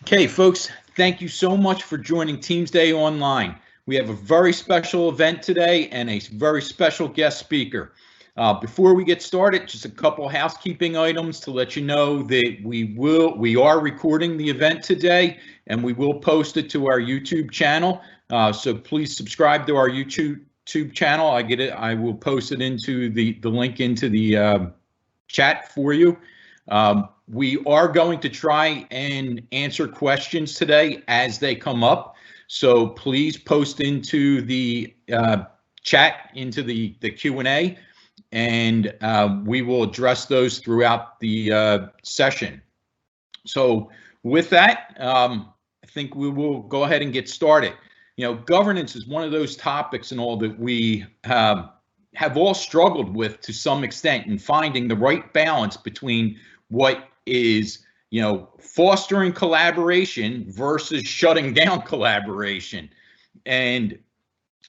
Okay, folks, thank you so much for joining Teams Day Online. We have a very special event today and a very special guest speaker. Before we get started, just a couple housekeeping items to let you know that we are recording the event today and we will post it to our YouTube channel. So please subscribe to our YouTube channel. I will post it into the link into the chat for you. We are going to try and answer questions today as they come up. So please post into the chat, into the Q&A, and we will address those throughout the session. So with that, I think we will go ahead and get started. You know, governance is one of those topics and all that we have all struggled with to some extent in finding the right balance between what is, you know, fostering collaboration versus shutting down collaboration, and,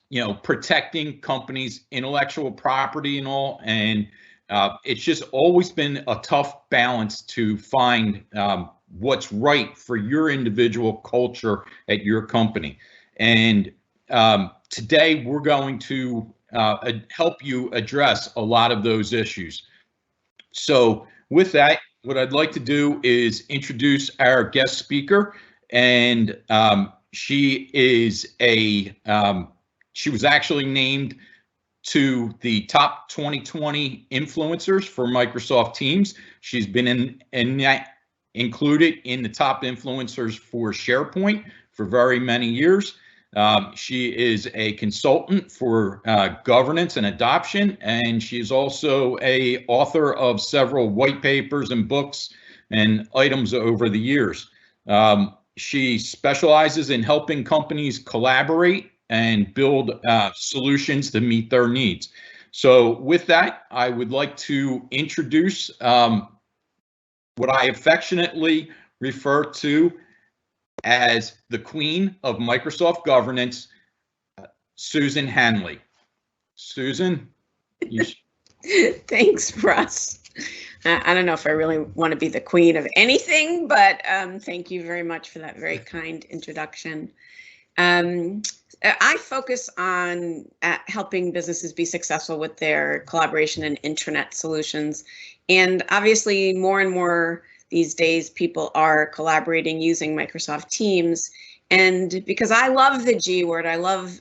you know, protecting companies' intellectual property and all. And it's just always been a tough balance to find what's right for your individual culture at your company. And today we're going to help you address a lot of those issues. So with that, what I'd like to do is introduce our guest speaker, and she was actually named to the top 2020 influencers for Microsoft Teams. She's been included in the top influencers for SharePoint for very many years. She is a consultant for governance and adoption, and she's also an author of several white papers and books and items over the years. She specializes in helping companies collaborate and build solutions to meet their needs. So with that, I would like to introduce what I affectionately refer to as the Queen of Microsoft Governance, Susan Hanley. Susan? Thanks, Russ. I don't know if I really want to be the queen of anything, but thank you very much for that very kind introduction. I focus on helping businesses be successful with their collaboration and intranet solutions. And obviously, more and more these days, people are collaborating using Microsoft Teams. And because I love the G word, I love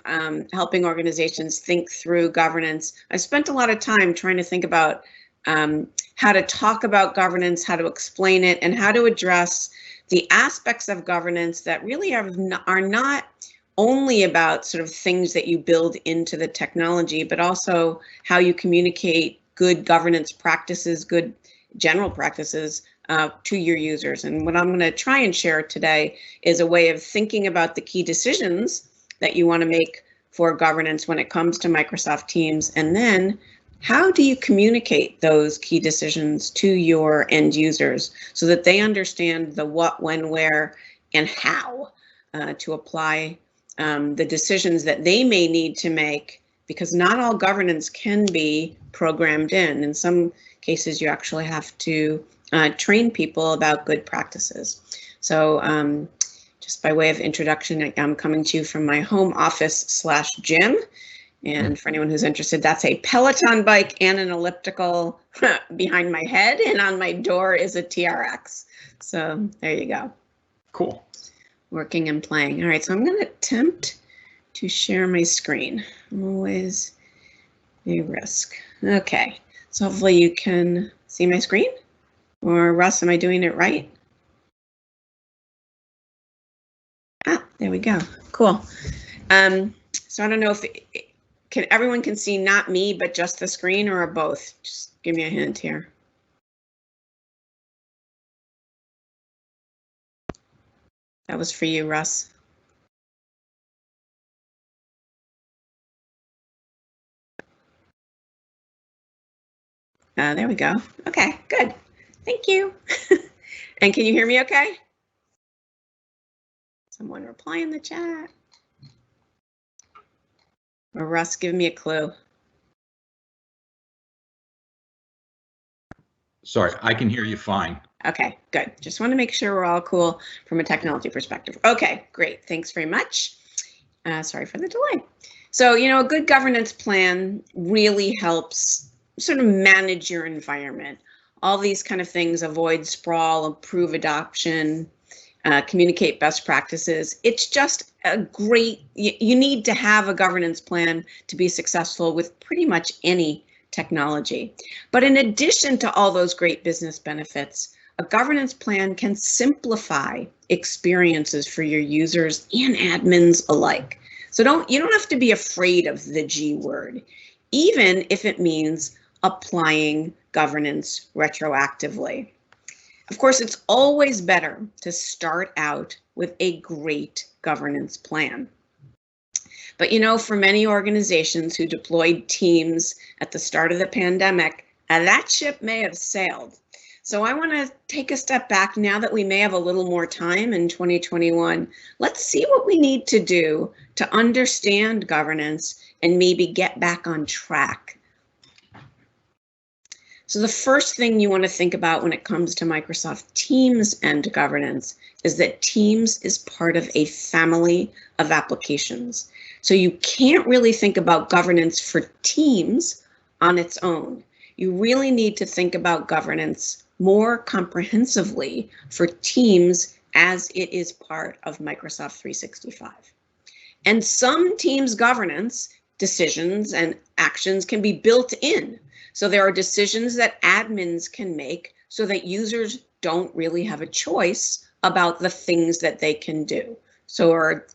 helping organizations think through governance. I spent a lot of time trying to think about how to talk about governance, how to explain it, and how to address the aspects of governance that really are not only about sort of things that you build into the technology, but also how you communicate good governance practices, good general practices to your users. And what I'm going to try and share today is a way of thinking about the key decisions that you want to make for governance when it comes to Microsoft Teams. And then how do you communicate those key decisions to your end users so that they understand the what, when, where, and how to apply the decisions that they may need to make, because not all governance can be programmed in. In some cases, you actually have to train people about good practices. So just by way of introduction, I'm coming to you from my home office/gym. And for anyone who's interested, that's a Peloton bike and an elliptical behind my head. And on my door is a TRX. So there you go. Cool. Working and playing. All right, so I'm going to attempt to share my screen. Always a risk. Okay, so hopefully you can see my screen. Or Russ, am I doing it right? Ah, there we go. Cool. So I don't know if everyone can see not me, but just the screen, or both? Just give me a hint here. That was for you, Russ. There we go. Okay, good. Thank you. And can you hear me okay? Someone reply in the chat. Or Russ, give me a clue. Sorry, I can hear you fine. Okay, good. Just want to make sure we're all cool from a technology perspective. Okay, great. Thanks very much. Sorry for the delay. So, a good governance plan really helps sort of manage your environment. All these kind of things: avoid sprawl, improve adoption, communicate best practices. It's just a great, you need to have a governance plan to be successful with pretty much any technology. But in addition to all those great business benefits, a governance plan can simplify experiences for your users and admins alike. So you don't have to be afraid of the G word, even if it means applying governance retroactively. Of course, it's always better to start out with a great governance plan. But for many organizations who deployed teams at the start of the pandemic, that ship may have sailed. So I want to take a step back now that we may have a little more time in 2021. Let's see what we need to do to understand governance and maybe get back on track. So the first thing you want to think about when it comes to Microsoft Teams and governance is that Teams is part of a family of applications. So you can't really think about governance for Teams on its own. You really need to think about governance more comprehensively for Teams as it is part of Microsoft 365. And some Teams governance decisions and actions can be built in. So there are decisions that admins can make so that users don't really have a choice about the things that they can do. So are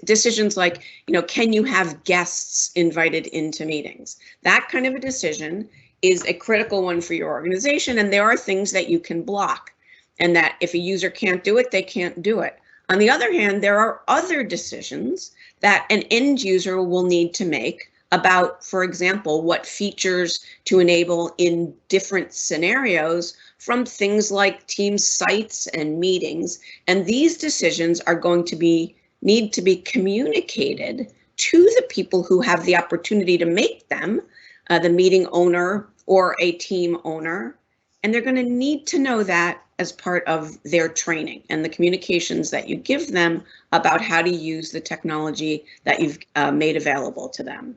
decisions like, can you have guests invited into meetings? That kind of a decision is a critical one for your organization, and there are things that you can block, and that if a user can't do it, they can't do it. On the other hand, there are other decisions that an end user will need to make about, for example, what features to enable in different scenarios from things like Teams sites and meetings. And these decisions are going to need to be communicated to the people who have the opportunity to make them, the meeting owner or a team owner, and they're going to need to know that as part of their training and the communications that you give them about how to use the technology that you've made available to them.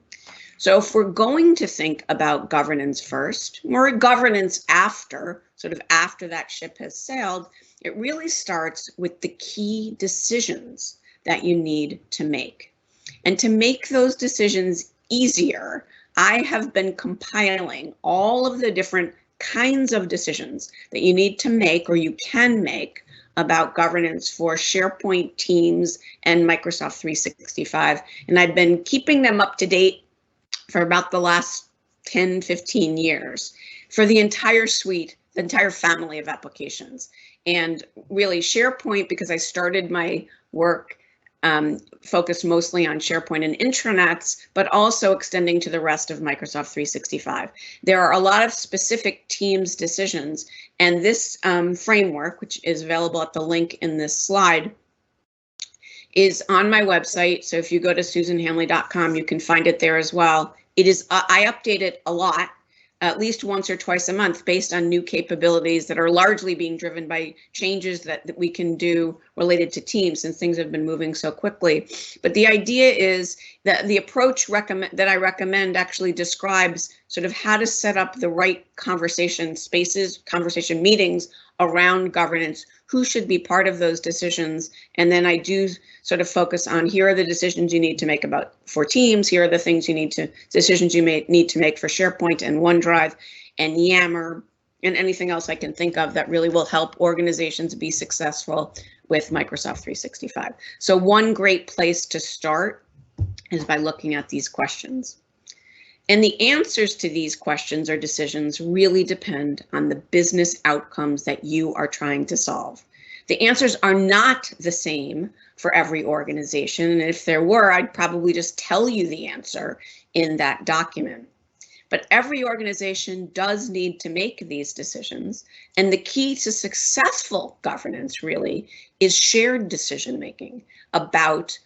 So if we're going to think about governance first, or governance after, sort of after that ship has sailed, it really starts with the key decisions that you need to make. And to make those decisions easier, I have been compiling all of the different kinds of decisions that you need to make or you can make about governance for SharePoint, Teams, and Microsoft 365. And I've been keeping them up to date for about the last 10, 15 years for the entire suite, the entire family of applications. And really SharePoint, because I started my work focused mostly on SharePoint and intranets, but also extending to the rest of Microsoft 365. There are a lot of specific Teams decisions, and this framework, which is available at the link in this slide, is on my website. So if you go to susanhanley.com, you can find it there as well. It is, I update it a lot, at least once or twice a month, based on new capabilities that are largely being driven by changes that we can do related to Teams, since things have been moving so quickly. But the idea is that the approach that I recommend actually describes sort of how to set up the right conversation spaces, conversation meetings around governance, who should be part of those decisions. And then I do sort of focus on, here are the decisions you need to make for Teams, here are the things decisions you may need to make for SharePoint and OneDrive and Yammer and anything else I can think of that really will help organizations be successful with Microsoft 365. So one great place to start is by looking at these questions. And the answers to these questions or decisions really depend on the business outcomes that you are trying to solve. The answers are not the same for every organization, and if there were, I'd probably just tell you the answer in that document. But every organization does need to make these decisions, and the key to successful governance really is shared decision making about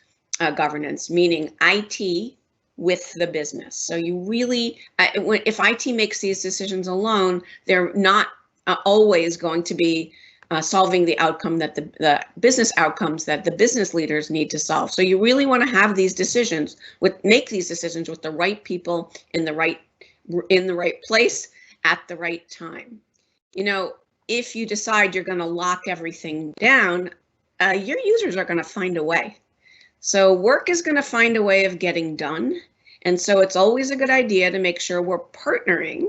governance, meaning IT with the business. So you really, if IT makes these decisions alone, they're not always going to be solving the outcome that the business outcomes that the business leaders need to solve. So you really want to have these decisions make these decisions with the right people in the right place at the right time. You know, if you decide you're going to lock everything down, your users are going to find a way. So work is going to find a way of getting done. And so it's always a good idea to make sure we're partnering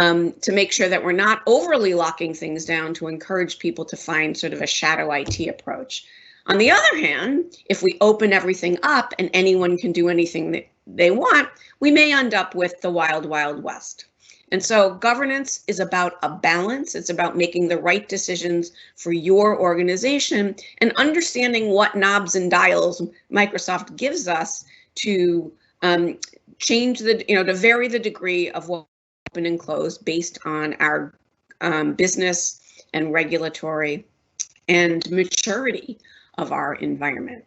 to make sure that we're not overly locking things down to encourage people to find sort of a shadow IT approach. On the other hand, if we open everything up and anyone can do anything that they want, we may end up with the wild, wild west. And so governance is about a balance. It's about making the right decisions for your organization and understanding what knobs and dials Microsoft gives us to change to vary the degree of what open and close based on our business and regulatory and maturity of our environment.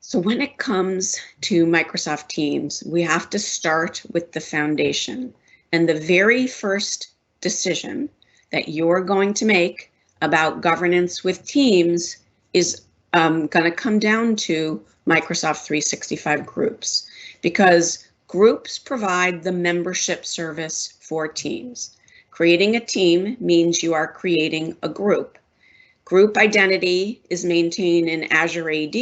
So when it comes to Microsoft Teams, we have to start with the foundation. And the very first decision that you're going to make about governance with Teams is going to come down to Microsoft 365 groups, because groups provide the membership service for Teams. Creating a team means you are creating a group. Group identity is maintained in Azure AD,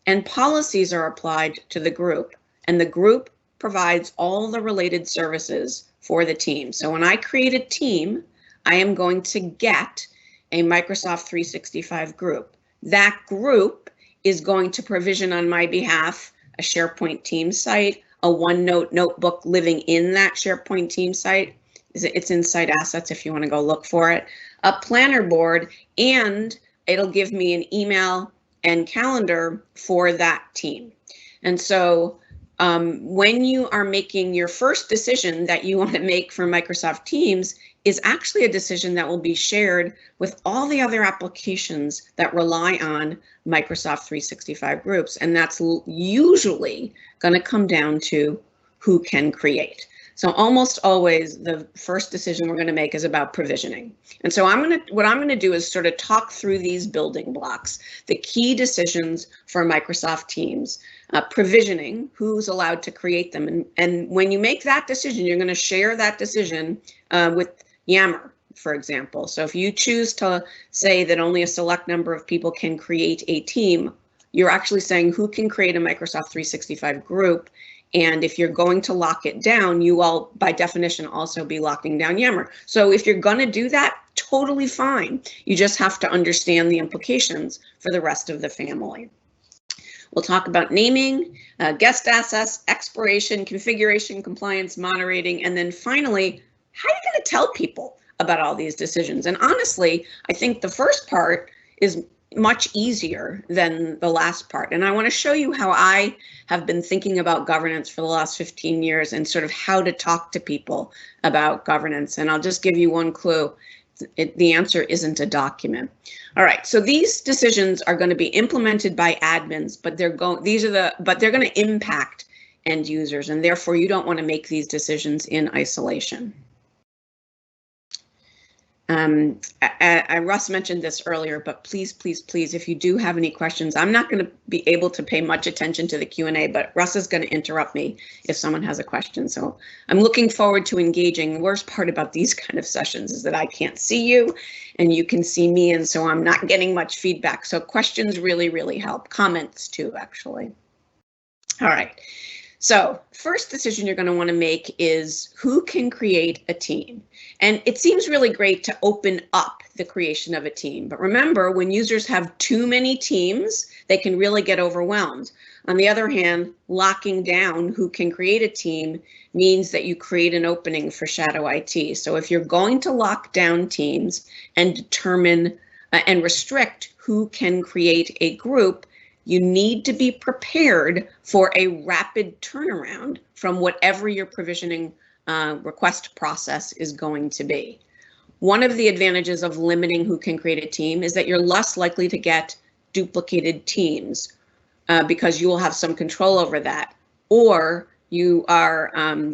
and policies are applied to the group. And the group provides all the related services for the team. So when I create a team, I am going to get a Microsoft 365 group. That group is going to provision on my behalf a SharePoint team site, a OneNote notebook living in that SharePoint team site. It's in Site Assets if you want to go look for it, a planner board, and it'll give me an email and calendar for that team. And so when you are making your first decision that you want to make for Microsoft Teams is actually a decision that will be shared with all the other applications that rely on Microsoft 365 groups. And that's usually going to come down to who can create. So almost always the first decision we're going to make is about provisioning. And so what I'm going to do is sort of talk through these building blocks, the key decisions for Microsoft Teams. Provisioning, who's allowed to create them. And when you make that decision, you're going to share that decision with Yammer, for example. So if you choose to say that only a select number of people can create a team, you're actually saying who can create a Microsoft 365 group. And if you're going to lock it down, you all, by definition, also be locking down Yammer. So if you're going to do that, totally fine. You just have to understand the implications for the rest of the family. We'll talk about naming, guest access, expiration, configuration, compliance, moderating, and then finally, how are you going to tell people about all these decisions? And honestly, I think the first part is much easier than the last part. And I want to show you how I have been thinking about governance for the last 15 years and sort of how to talk to people about governance. And I'll just give you one clue. The answer isn't a document. All right, so these decisions are going to be implemented by admins, but they're going to impact end users, and therefore you don't want to make these decisions in isolation. Russ mentioned this earlier, but please, please, please, if you do have any questions, I'm not going to be able to pay much attention to the Q&A, but Russ is going to interrupt me if someone has a question. So I'm looking forward to engaging. The worst part about these kind of sessions is that I can't see you and you can see me, and so I'm not getting much feedback. So questions really, really help. Comments too, actually. All right. So first decision you're going to want to make is who can create a team. And it seems really great to open up the creation of a team. But remember, when users have too many teams, they can really get overwhelmed. On the other hand, locking down who can create a team means that you create an opening for shadow IT. So if you're going to lock down teams and determine and restrict who can create a group, you need to be prepared for a rapid turnaround from whatever your provisioning request process is going to be. One of the advantages of limiting who can create a team is that you're less likely to get duplicated teams because you will have some control over that, or you are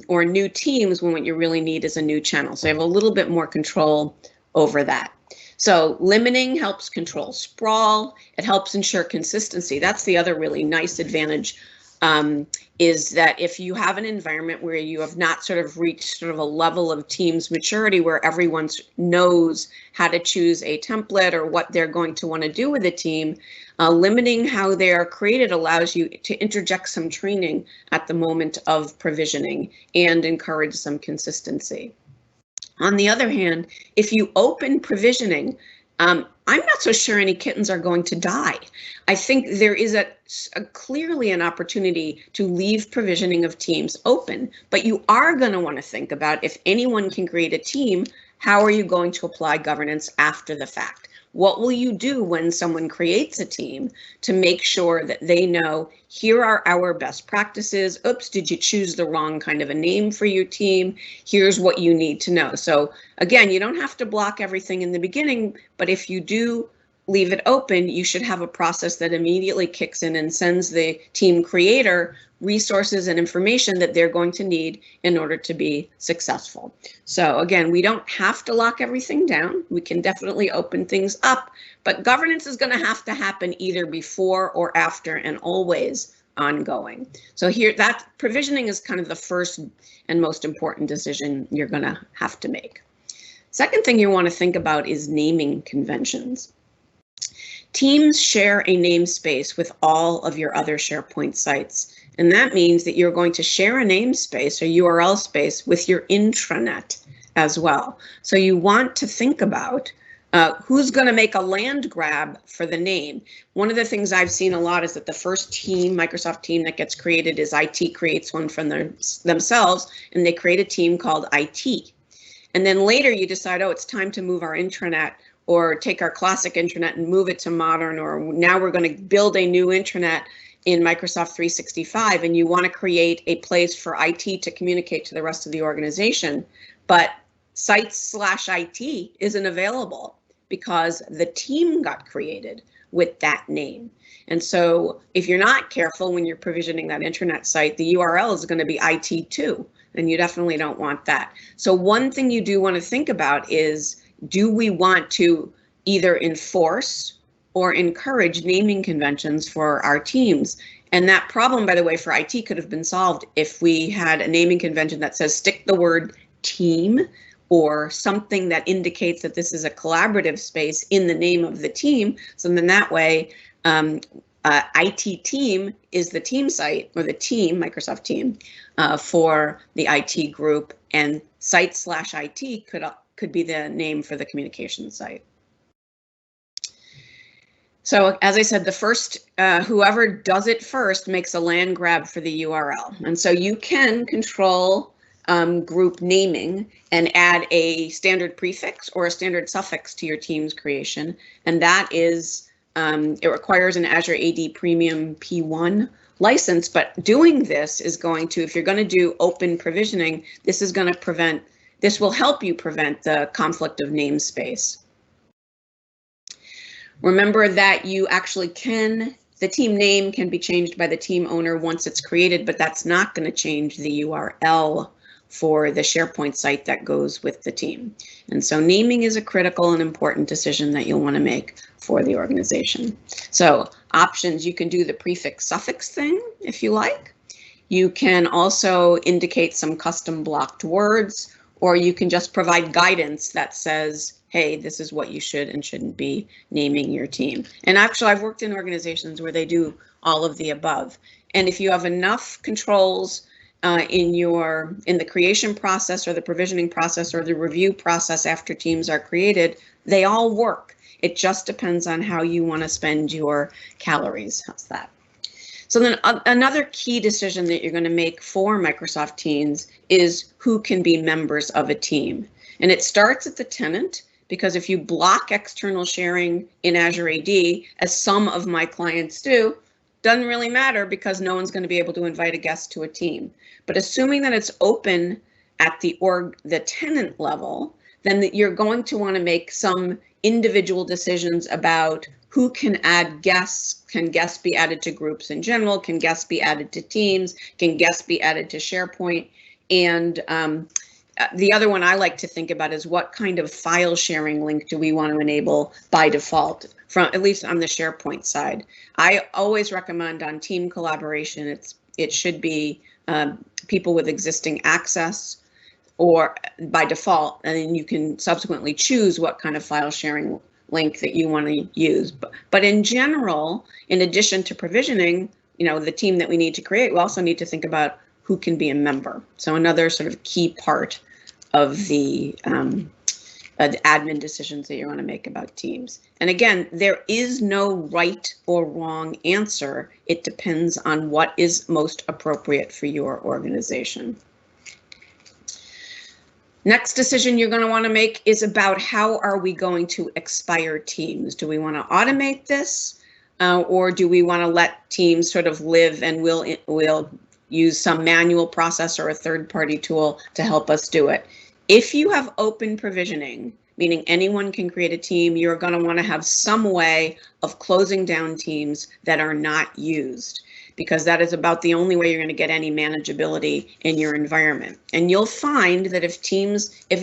or new teams when what you really need is a new channel. So you have a little bit more control over that. So limiting helps control sprawl. It helps ensure consistency. That's the other really nice advantage, is that if you have an environment where you have not sort of reached sort of a level of team's maturity where everyone knows how to choose a template or what they're going to want to do with a team, limiting how they are created allows you to interject some training at the moment of provisioning and encourage some consistency. On the other hand, if you open provisioning, I'm not so sure any kittens are going to die. I think there is clearly an opportunity to leave provisioning of teams open, but you are going to want to think about, if anyone can create a team, how are you going to apply governance after the fact? What will you do when someone creates a team to make sure that they know, here are our best practices. Oops, did you choose the wrong kind of a name for your team? Here's what you need to know. So again, you don't have to block everything in the beginning, but if you do leave it open, you should have a process that immediately kicks in and sends the team creator resources and information that they're going to need in order to be successful. So again, we don't have to lock everything down. We can definitely open things up, but governance is going to happen either before or after, and always ongoing. So here, that provisioning is kind of the first and most important decision you're going to have to make. Second thing you want to think about is naming conventions. Teams share a namespace with all of your other SharePoint sites, and that means that you're going to share a namespace or URL space with your intranet as well. So you want to think about who's going to make a land grab for the name. One of the things I've seen a lot is that the first team, Microsoft team that gets created, is IT creates one from themselves, and they create a team called IT. And then later you decide, oh, it's time to move our intranet, or take our classic intranet and move it to modern, or now we're going to build a new intranet in Microsoft 365, and you want to create a place for IT to communicate to the rest of the organization, but sites/IT isn't available because the team got created with that name. And so if you're not careful when you're provisioning that intranet site, the URL is going to be IT2, and you definitely don't want that. So one thing you do want to think about is, do we want to either enforce or encourage naming conventions for our teams? And that problem, by the way, for IT could have been solved if we had a naming convention that says stick the word team or something that indicates that this is a collaborative space in the name of the team. So then that way, IT team is the team site, or the team, Microsoft team, for the IT group, and site/IT could be the name for the communication site. So as I said, the first, whoever does it first makes a land grab for the URL. And so you can control group naming and add a standard prefix or a standard suffix to your team's creation. And that is, it requires an Azure AD Premium P1 license, but doing this is going to, if you're going to do open provisioning, this will help you prevent the conflict of namespace. Remember that you actually the team name can be changed by the team owner once it's created, but that's not going to change the URL for the SharePoint site that goes with the team. And so naming is a critical and important decision that you'll want to make for the organization. So options, you can do the prefix suffix thing if you like. You can also indicate some custom blocked words, or you can just provide guidance that says, hey, this is what you should and shouldn't be naming your team. And actually, I've worked in organizations where they do all of the above. And if you have enough controls in the creation process or the provisioning process or the review process after teams are created, they all work. It just depends on how you want to spend your calories. How's that? So then another key decision that you're going to make for Microsoft Teams is who can be members of a team. And it starts at the tenant, because if you block external sharing in Azure AD, as some of my clients do, doesn't really matter because no one's going to be able to invite a guest to a team. But assuming that it's open at the tenant level, then you're going to want to make some individual decisions about who can add guests. Can guests be added to groups in general? Can guests be added to teams? Can guests be added to SharePoint? And the other one I like to think about is what kind of file sharing link do we want to enable by default, from at least on the SharePoint side. I always recommend on team collaboration, it should be people with existing access or by default, and then you can subsequently choose what kind of file sharing link that you want to use. But in general, in addition to provisioning, the team that we need to create, we also need to think about who can be a member. So another sort of key part of the admin decisions that you want to make about teams. And again, there is no right or wrong answer. It depends on what is most appropriate for your organization. Next decision you're going to want to make is about how are we going to expire teams? Do we want to automate this, or do we want to let teams sort of live and we'll use some manual process or a third-party tool to help us do it? If you have open provisioning, meaning anyone can create a team, you're going to want to have some way of closing down teams that are not used, because that is about the only way you're going to get any manageability in your environment. And you'll find that if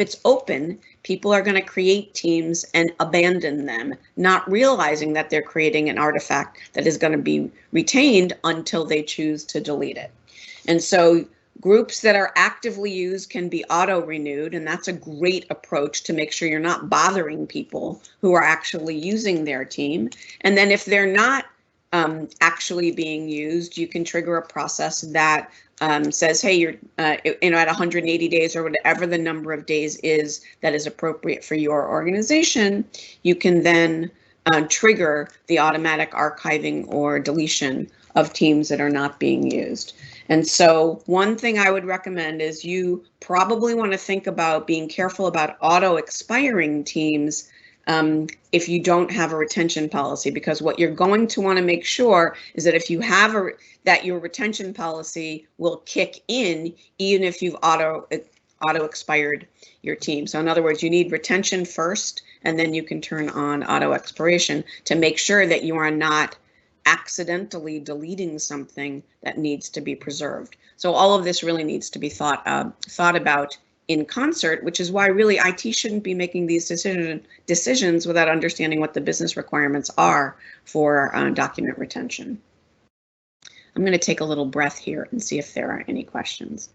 it's open, people are going to create teams and abandon them, not realizing that they're creating an artifact that is going to be retained until they choose to delete it. And so groups that are actively used can be auto-renewed, and that's a great approach to make sure you're not bothering people who are actually using their team. And then if they're not actually being used, you can trigger a process that says, hey, you're at 180 days or whatever the number of days is that is appropriate for your organization, you can then trigger the automatic archiving or deletion of teams that are not being used. And so one thing I would recommend is you probably want to think about being careful about auto expiring teams if you don't have a retention policy, because what you're going to want to make sure is that if you have that your retention policy will kick in even if you've auto expired your team. So in other words, you need retention first, and then you can turn on auto expiration to make sure that you are not accidentally deleting something that needs to be preserved. So all of this really needs to be thought about in concert, which is why really IT shouldn't be making these decisions without understanding what the business requirements are for document retention. I'm going to take a little breath here and see if there are any questions.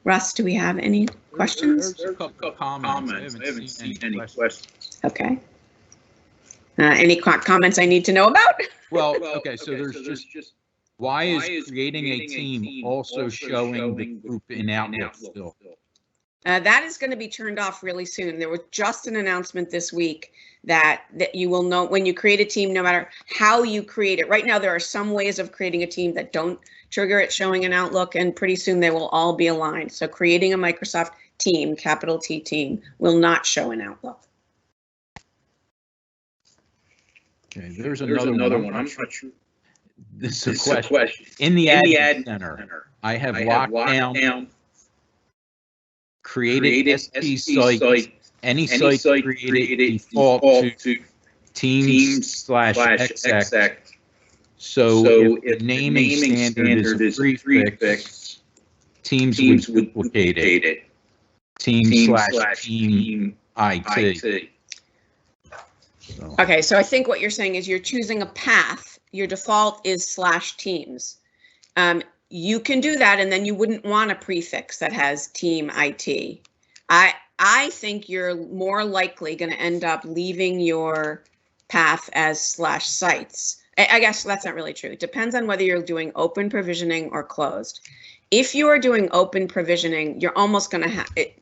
Russ, do we have any questions? There's a couple of comments. I haven't seen any questions. Okay. Any comments I need to know about? Well, okay, so there's just, why is creating a team also showing the group in Outlook still? That is going to be turned off really soon. There was just an announcement this week that you will know when you create a team, no matter how you create it. Right now, there are some ways of creating a team that don't trigger it showing in Outlook, and pretty soon they will all be aligned. So creating a Microsoft team, capital T team, will not show in Outlook. Okay, there's another one. I'm not sure. This is a question. In the admin center, I have locked down created SP site, any site created default to teams/exec. So if the naming standard is a prefix, teams would duplicate it. Team/team IT. Okay, so I think what you're saying is you're choosing a path. Your default is /teams. You can do that, and then you wouldn't want a prefix that has team IT. I think you're more likely going to end up leaving your path as /sites. I guess that's not really true. It depends on whether you're doing open provisioning or closed. If you are doing open provisioning, you're almost going to have it.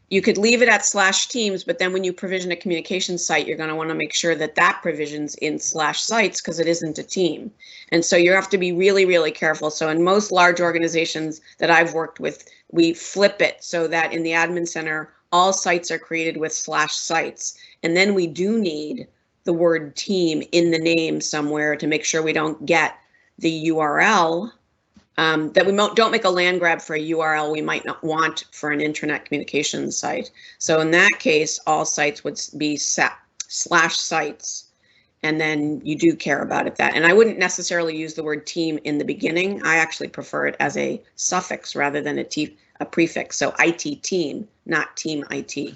You could leave it at /teams, but then when you provision a communication site, you're going to want to make sure that that provision's in /sites because it isn't a team. And so you have to be really, really careful. So in most large organizations that I've worked with, we flip it so that in the admin center, all sites are created with /sites. And then we do need the word team in the name somewhere to make sure we don't get the URL. That we don't make a land grab for a URL we might not want for an intranet communications site. So in that case, all sites would be /sites, and then you do care about it that. And I wouldn't necessarily use the word team in the beginning. I actually prefer it as a suffix rather than a a prefix. So IT team, not team IT,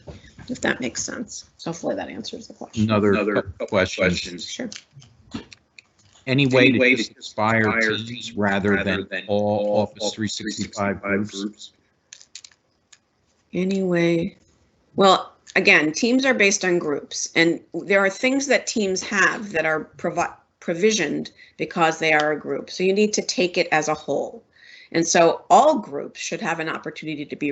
if that makes sense. So hopefully that answers the question. Another question. Sure. Any way to just expire teams rather than all Office 365 groups? Anyway, well, again, teams are based on groups, and there are things that teams have that are provisioned because they are a group. So you need to take it as a whole. And so all groups should have an opportunity to be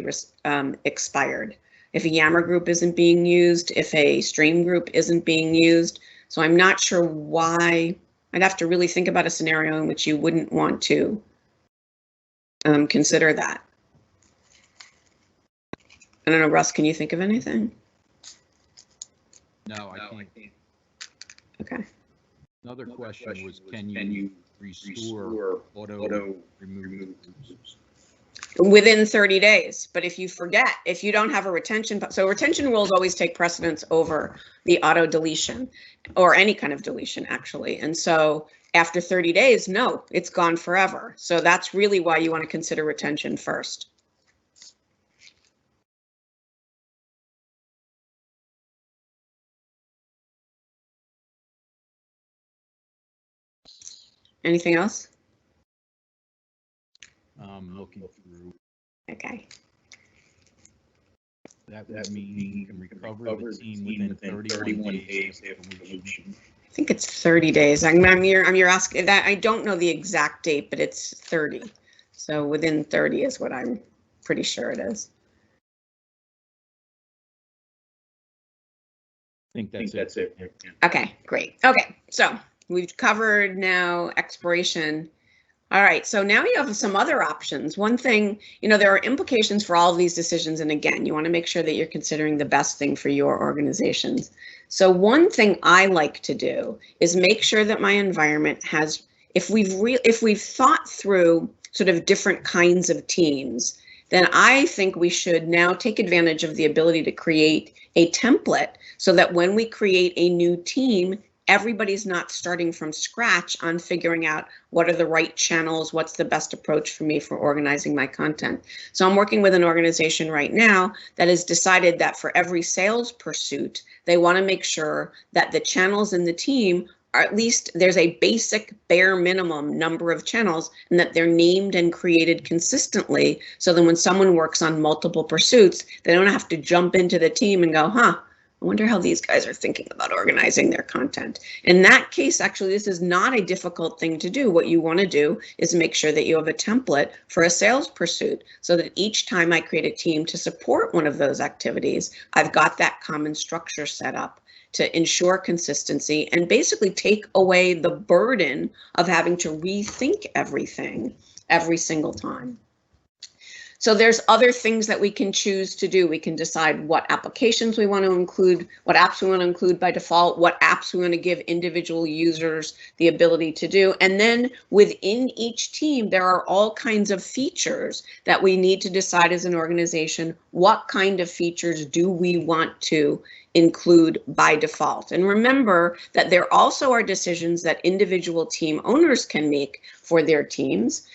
expired. If a Yammer group isn't being used, if a stream group isn't being used. So I'm not sure why. I'd have to really think about a scenario in which you wouldn't want to consider that. I don't know, Russ, can you think of anything? No, I can't. Okay. Another question was, can you restore auto remove groups? Within 30 days, but if you forget, if you don't have a retention, so retention rules always take precedence over the auto deletion or any kind of deletion actually. And so after 30 days, no, it's gone forever. So that's really why you want to consider retention first. Anything else? I'm looking through. Okay. That would mean you can recover the team within 31 days after deletion. I think it's 30 days. You're asking that. I don't know the exact date, but it's 30. So within 30 is what I'm pretty sure it is. I think that's it. Yeah. Okay, great. Okay, so we've covered now expiration. All right, so now you have some other options. One thing, there are implications for all of these decisions. And again, you want to make sure that you're considering the best thing for your organizations. So one thing I like to do is make sure that my environment has, if we've thought through sort of different kinds of teams, then I think we should now take advantage of the ability to create a template so that when we create a new team, everybody's not starting from scratch on figuring out what are the right channels, what's the best approach for me for organizing my content. So I'm working with an organization right now that has decided that for every sales pursuit, they want to make sure that the channels in the team are, at least there's a basic bare minimum number of channels, and that they're named and created consistently. So then when someone works on multiple pursuits, they don't have to jump into the team and go, I wonder how these guys are thinking about organizing their content. In that case, actually, this is not a difficult thing to do. What you want to do is make sure that you have a template for a sales pursuit so that each time I create a team to support one of those activities, I've got that common structure set up to ensure consistency and basically take away the burden of having to rethink everything every single time. So there's other things that we can choose to do. We can decide what applications we want to include, what apps we want to include by default, what apps we want to give individual users the ability to do. And then within each team, there are all kinds of features that we need to decide as an organization, what kind of features do we want to include by default. And remember that there also are decisions that individual team owners can make for their teams.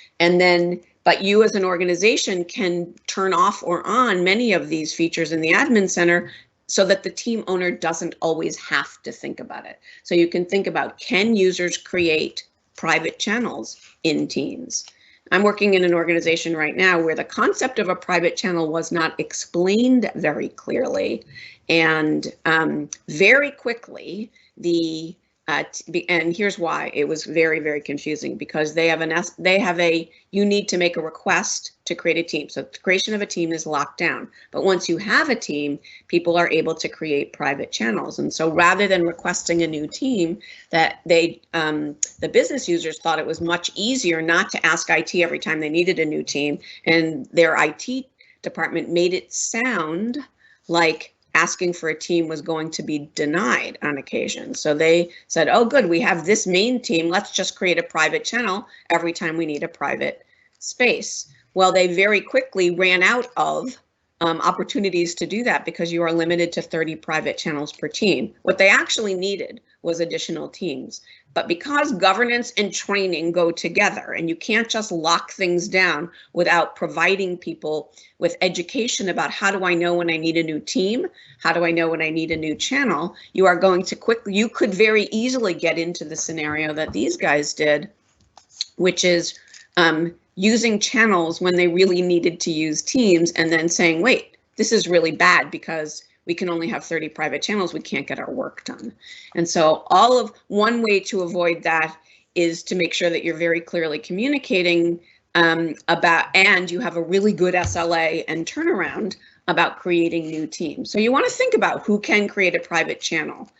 But you as an organization can turn off or on many of these features in the admin center so that the team owner doesn't always have to think about it. So you can think about, can users create private channels in Teams? I'm working in an organization right now where the concept of a private channel was not explained very clearly. And very quickly, and here's why it was very, very confusing, because they have you need to make a request to create a team. So the creation of a team is locked down. But once you have a team, people are able to create private channels. And so rather than requesting a new team, that the business users thought it was much easier not to ask IT every time they needed a new team. And their IT department made it sound like asking for a team was going to be denied on occasion. So they said, oh, good, we have this main team. Let's just create a private channel every time we need a private space. Well, they very quickly ran out of opportunities to do that because you are limited to 30 private channels per team. What they actually needed was additional teams. But because governance and training go together, and you can't just lock things down without providing people with education about how do I know when I need a new team, how do I know when I need a new channel, you are going to you could very easily get into the scenario that these guys did, which is using channels when they really needed to use teams, and then saying, wait, this is really bad because we can only have 30 private channels, we can't get our work done. And so one way to avoid that is to make sure that you're very clearly communicating about, and you have a really good SLA and turnaround about creating new teams. So you want to think about who can create a private channel.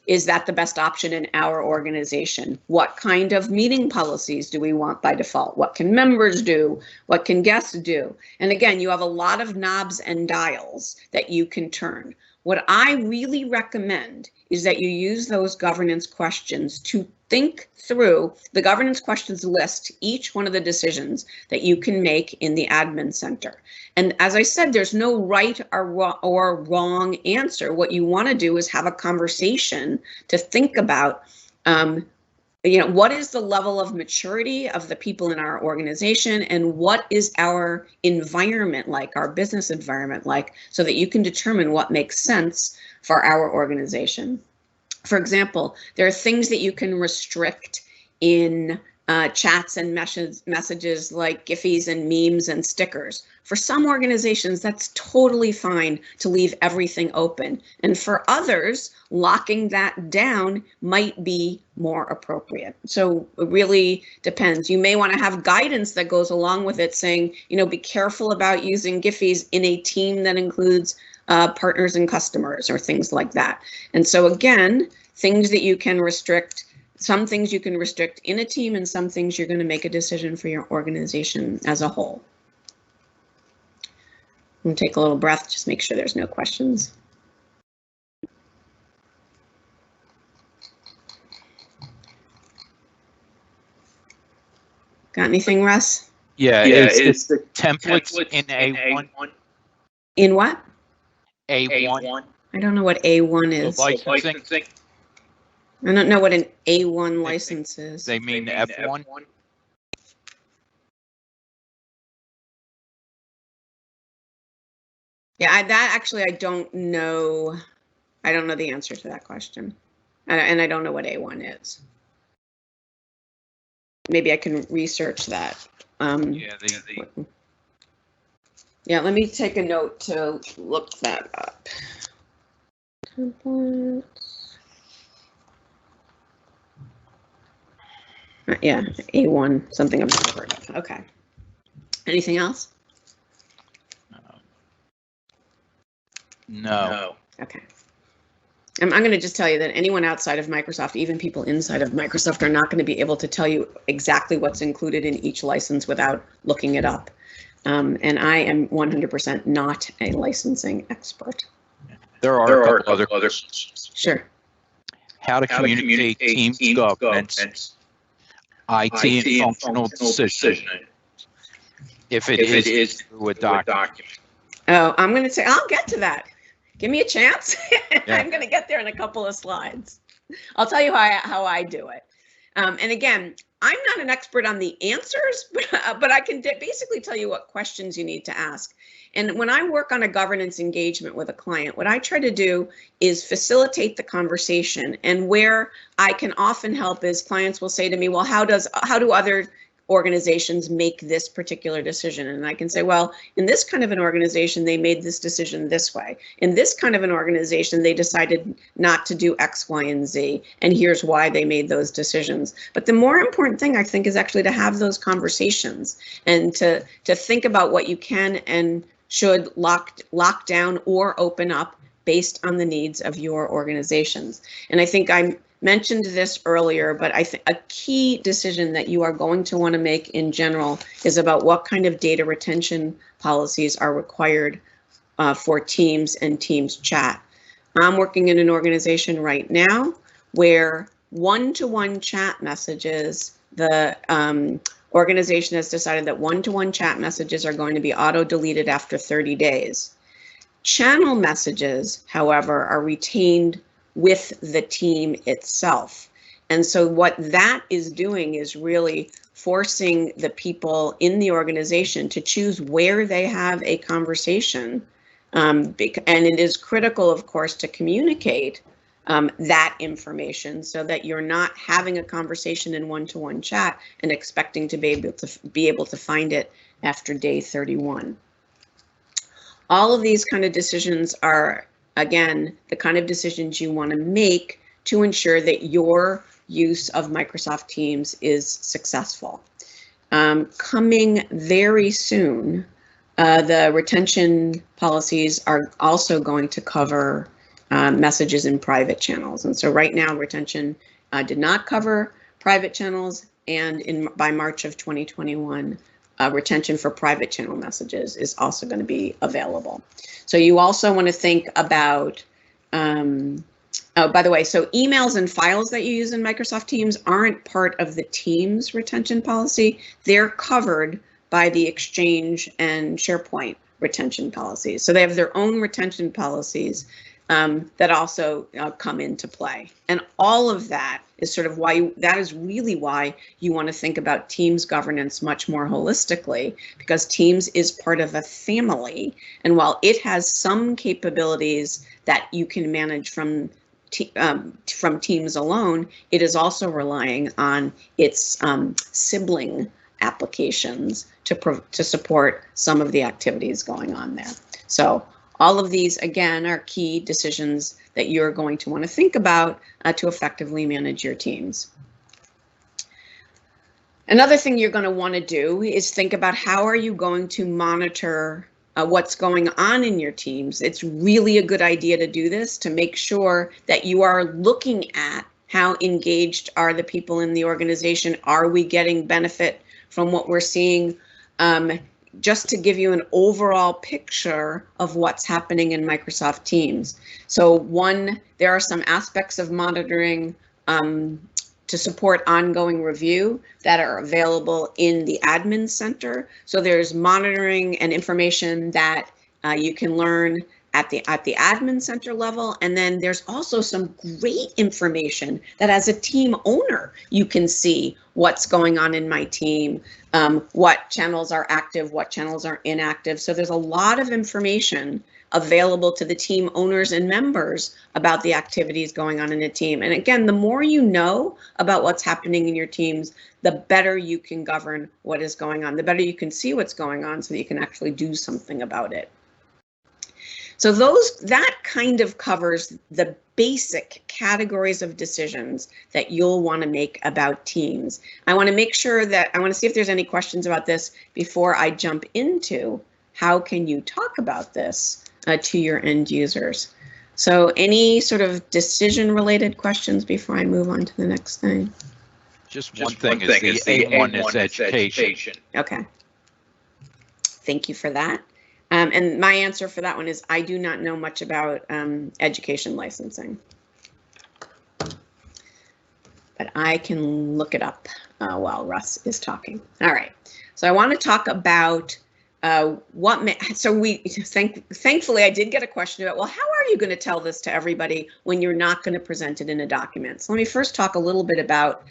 Is that the best option in our organization? What kind of meeting policies do we want by default? What can members do? What can guests do? And again, you have a lot of knobs and dials that you can turn. What I really recommend is that you use those governance questions to think through the governance questions list, each one of the decisions that you can make in the admin center. And as I said, there's no right or wrong answer. What you want to do is have a conversation to think about, what is the level of maturity of the people in our organization, and what is our environment like, our business environment like, so that you can determine what makes sense for our organization. For example, there are things that you can restrict in chats and messages like Giphies and memes and stickers. For some organizations, that's totally fine to leave everything open. And for others, locking that down might be more appropriate. So it really depends. You may want to have guidance that goes along with it saying, be careful about using Giphies in a team that includes partners and customers or things like that. And so again, things that you can restrict, some things you can restrict in a team, and some things you're going to make a decision for your organization as a whole. I'm going to take a little breath, just make sure there's no questions. Got anything, Russ? Yeah, it's the templates in A1. In what? A1. I don't know what A1 is. Licensing. I don't know what an A1 license is. They mean F1. Yeah, I don't know. I don't know the answer to that question. And I don't know what A1 is. Maybe I can research that. Yeah, let me take a note to look that up. Templates. Yeah, A1, something I've never heard of. Okay. Anything else? No. Okay. I'm going to just tell you that anyone outside of Microsoft, even people inside of Microsoft, are not going to be able to tell you exactly what's included in each license without looking it up. And I am 100% not a licensing expert. There are a couple other questions. Sure. How to communicate team governance, IT and functional decision, if it is through a document. Oh, I'm going to say, I'll get to that. Give me a chance. Yeah. I'm going to get there in a couple of slides. I'll tell you how I do it. And again, I'm not an expert on the answers, but I can basically tell you what questions you need to ask. And when I work on a governance engagement with a client, what I try to do is facilitate the conversation. And where I can often help is clients will say to me, well, how do other organizations make this particular decision? And I can say, well, in this kind of an organization, they made this decision this way. In this kind of an organization, they decided not to do X, Y, and Z. And here's why they made those decisions. But the more important thing, I think, is actually to have those conversations and to think about what you can and should lock down or open up based on the needs of your organizations. And I think I mentioned this earlier, but I think a key decision that you are going to want to make in general is about what kind of data retention policies are required for Teams and Teams chat. I'm working in an organization right now where one-to-one chat messages, the organization has decided that one-to-one chat messages are going to be auto-deleted after 30 days. Channel messages, however, are retained with the team itself. And so what that is doing is really forcing the people in the organization to choose where they have a conversation. And it is critical, of course, to communicate that information so that you're not having a conversation in one-to-one chat and expecting to be able to find it after day 31. All of these kind of decisions are, again, the kind of decisions you want to make to ensure that your use of Microsoft Teams is successful. Coming very soon, the retention policies are also going to cover messages in private channels. And so right now, retention did not cover private channels, and by March of 2021, retention for private channel messages is also going to be available. So you also want to think about, oh, by the way, so emails and files that you use in Microsoft Teams aren't part of the Teams retention policy. They're covered by the Exchange and SharePoint retention policies. So they have their own retention policies that also come into play. And all of that is sort of why that is really why you want to think about Teams governance much more holistically, because Teams is part of a family. And while it has some capabilities that you can manage from Teams alone, it is also relying on its sibling applications to support some of the activities going on there. So all of these, again, are key decisions that you're going to want to think about to effectively manage your teams. Another thing you're going to want to do is think about how are you going to monitor what's going on in your teams. It's really a good idea to do this to make sure that you are looking at how engaged are the people in the organization. Are we getting benefit from what we're seeing? Just to give you an overall picture of what's happening in Microsoft Teams. So one, there are some aspects of monitoring to support ongoing review that are available in the admin center. So there's monitoring and information that you can learn at the admin center level. And then there's also some great information that as a team owner, you can see what's going on in my team, what channels are active, what channels are inactive. So there's a lot of information available to the team owners and members about the activities going on in a team. And again, the more you know about what's happening in your teams, the better you can govern what is going on, the better you can see what's going on so that you can actually do something about it. So that kind of covers the basic categories of decisions that you'll want to make about teams. I want to make sure that I want to see if there's any questions about this before I jump into how can you talk about this to your end users. So any sort of decision related questions before I move on to the next thing? Just one thing is the A1 is education. Okay. Thank you for that. And my answer for that one is I do not know much about education licensing, but I can look it up while Russ is talking. All right, so I want to talk about thankfully I did get a question about, well, how are you going to tell this to everybody when you're not going to present it in a document? So let me first talk a little bit about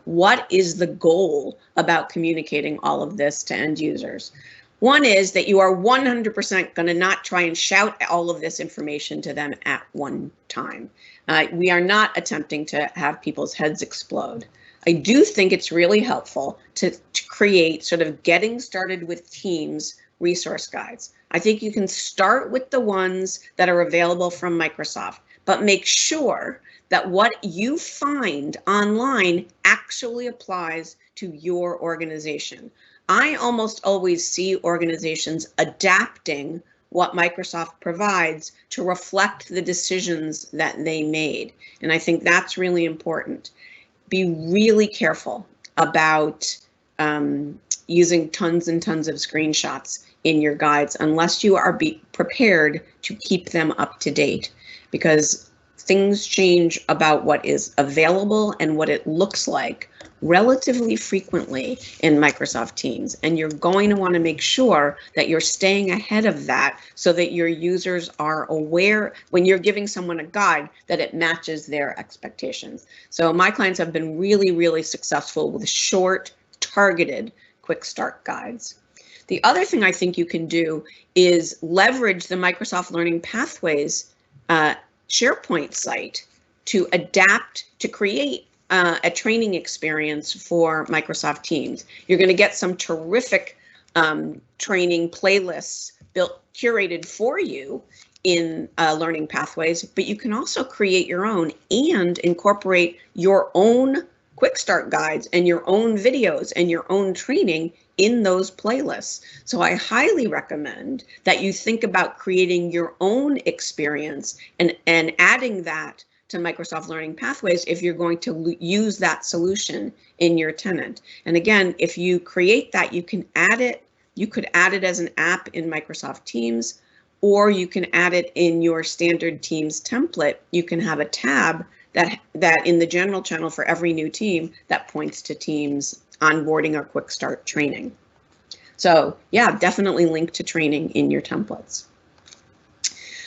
what is the goal about communicating all of this to end users. One is that you are 100% going to not try and shout all of this information to them at one time. We are not attempting to have people's heads explode. I do think it's really helpful to create sort of getting started with Teams resource guides. I think you can start with the ones that are available from Microsoft, but make sure that what you find online actually applies to your organization. I almost always see organizations adapting what Microsoft provides to reflect the decisions that they made. And I think that's really important. Be really careful about using tons and tons of screenshots in your guides unless you are prepared to keep them up to date, because things change about what is available and what it looks like relatively frequently in Microsoft Teams. And you're going to want to make sure that you're staying ahead of that so that your users are aware when you're giving someone a guide that it matches their expectations. So my clients have been really, really successful with short, targeted quick start guides. The other thing I think you can do is leverage the Microsoft Learning Pathways SharePoint site to adapt, to create a training experience for Microsoft Teams. You're going to get some terrific training playlists curated for you in Learning Pathways, but you can also create your own and incorporate your own quick start guides and your own videos and your own training in those playlists. So I highly recommend that you think about creating your own experience and adding that to Microsoft Learning Pathways if you're going to use that solution in your tenant. And again, if you create that, you can add it. You could add it as an app in Microsoft Teams, or you can add it in your standard Teams template. You can have a tab that in the general channel for every new team that points to Teams onboarding or quick start training. So yeah, definitely link to training in your templates.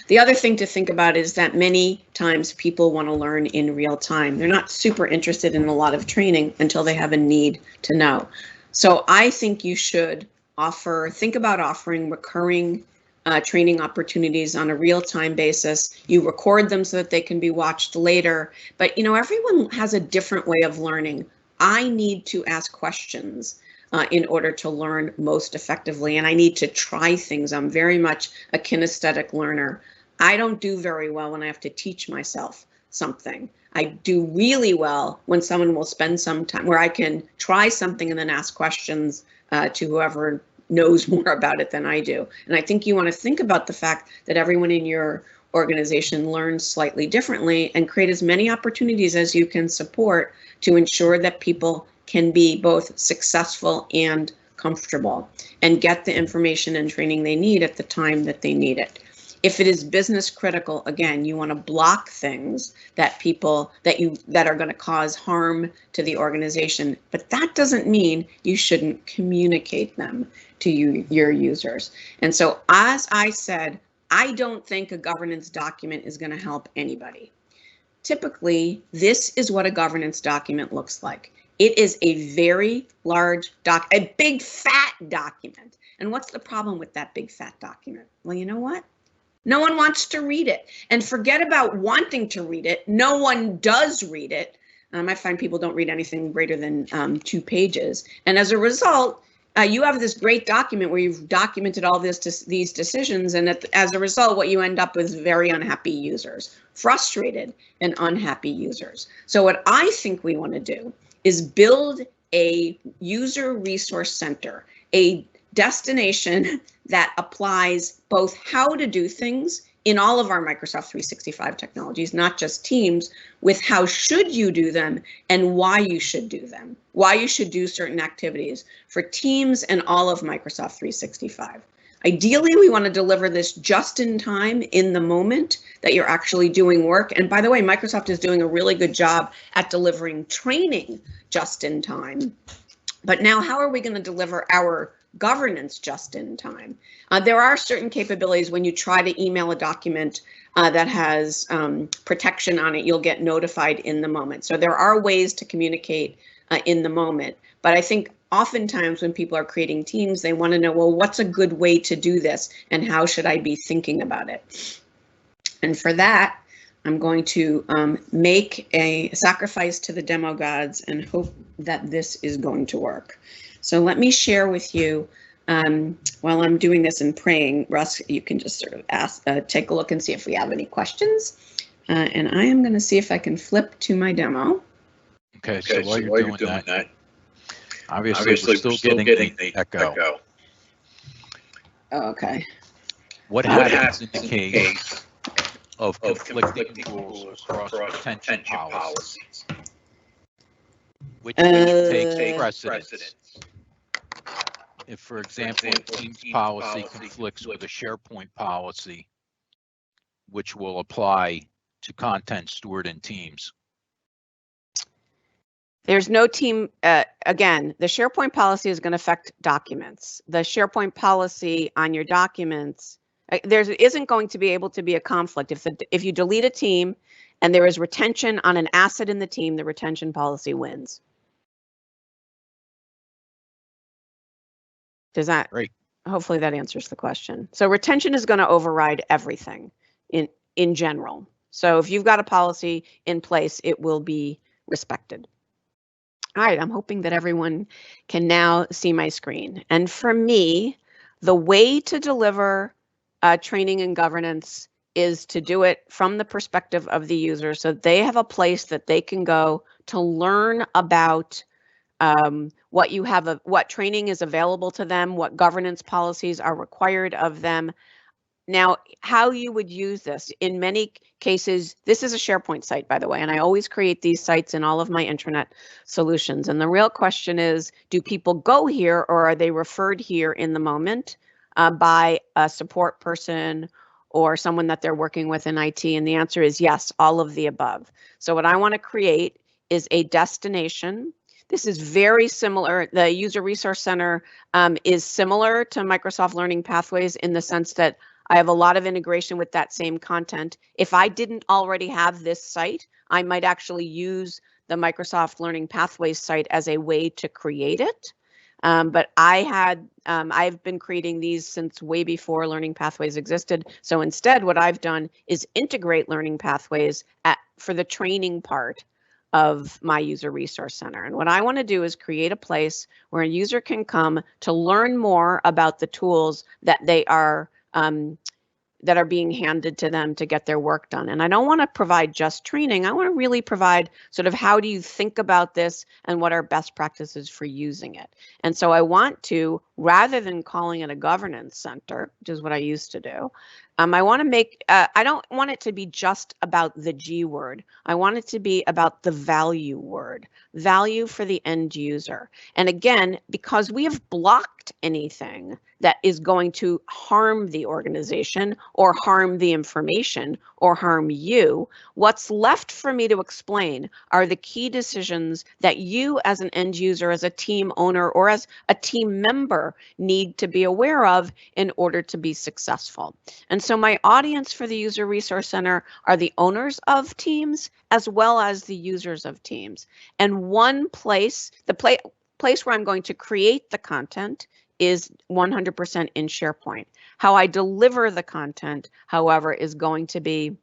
The other thing to think about is that many times people want to learn in real time. They're not super interested in a lot of training until they have a need to know. So I think you should think about offering recurring training opportunities on a real-time basis. You record them so that they can be watched later. But everyone has a different way of learning. I need to ask questions in order to learn most effectively, and I need to try things. I'm very much a kinesthetic learner. I don't do very well when I have to teach myself something. I do really well when someone will spend some time where I can try something and then ask questions to whoever knows more about it than I do. And I think you want to think about the fact that everyone in your organization learns slightly differently and create as many opportunities as you can support to ensure that people can be both successful and comfortable and get the information and training they need at the time that they need it. If it is business critical, again, you want to block things that are going to cause harm to the organization, but that doesn't mean you shouldn't communicate them to your users. And so, as I said, I don't think a governance document is going to help anybody. Typically, this is what a governance document looks like. It is a very large a big fat document. And what's the problem with that big fat document? Well, you know what? No one wants to read it. And forget about wanting to read it. No one does read it. I find people don't read anything greater than 2 pages. And as a result, you have this great document where you've documented all these decisions. And as a result, what you end up with is very unhappy users, frustrated and unhappy users. So what I think we want to do is build a user resource center, a destination that applies both how to do things in all of our Microsoft 365 technologies, not just Teams, with how should you do them and why you should do them, why you should do certain activities for Teams and all of Microsoft 365. Ideally, we want to deliver this just in time in the moment that you're actually doing work. And by the way, Microsoft is doing a really good job at delivering training just in time. But now how are we going to deliver our governance just in time? There are certain capabilities when you try to email a document that has protection on it, you'll get notified in the moment. So there are ways to communicate in the moment. But I think oftentimes when people are creating teams, they want to know, well, what's a good way to do this and how should I be thinking about it? And for that, I'm going to make a sacrifice to the demo gods and hope that this is going to work. So let me share with you, while I'm doing this and praying, Russ, you can just sort of take a look and see if we have any questions. And I am going to see if I can flip to my demo. Okay, so while you're doing that, obviously we're still getting the echo. Okay. What happens in the case of conflicting rules across retention policies? Which takes precedence? If, for example, a Teams policy conflicts with a SharePoint policy, which will apply to content stored in Teams? There's no team, again, the SharePoint policy is going to affect documents. The SharePoint policy on your documents, there isn't going to be able to be a conflict. If you delete a team and there is retention on an asset in the team, the retention policy wins. Does that, Great. Hopefully that answers the question. So retention is going to override everything in general. So if you've got a policy in place, it will be respected. All right, I'm hoping that everyone can now see my screen. And for me, the way to deliver training and governance is to do it from the perspective of the user, so they have a place that they can go to learn about what training is available to them, what governance policies are required of them. Now, how you would use this, in many cases, this is a SharePoint site, by the way, and I always create these sites in all of my intranet solutions. And the real question is, do people go here, or are they referred here in the moment by a support person or someone that they're working with in IT? And the answer is yes, all of the above. So what I want to create is a destination. This is very similar. The User Resource Center is similar to Microsoft Learning Pathways in the sense that I have a lot of integration with that same content. If I didn't already have this site, I might actually use the Microsoft Learning Pathways site as a way to create it. But I've been creating these since way before Learning Pathways existed. So instead, what I've done is integrate Learning Pathways for the training part of my User Resource Center. And what I want to do is create a place where a user can come to learn more about the tools that that are being handed to them to get their work done. And I don't want to provide just training. I want to really provide sort of how do you think about this and what are best practices for using it. And so I want to, rather than calling it a governance center, which is what I used to do, I want to make, I don't want it to be just about the G word. I want it to be about the value word, value for the end user. And again, because we have blocked anything that is going to harm the organization or harm the information or harm you, what's left for me to explain are the key decisions that you as an end user, as a team owner, or as a team member need to be aware of in order to be successful. And so my audience for the User Resource Center are the owners of teams as well as the users of teams. And one place, the place where I'm going to create the content is 100% in SharePoint. How I deliver the content, however, is going to be,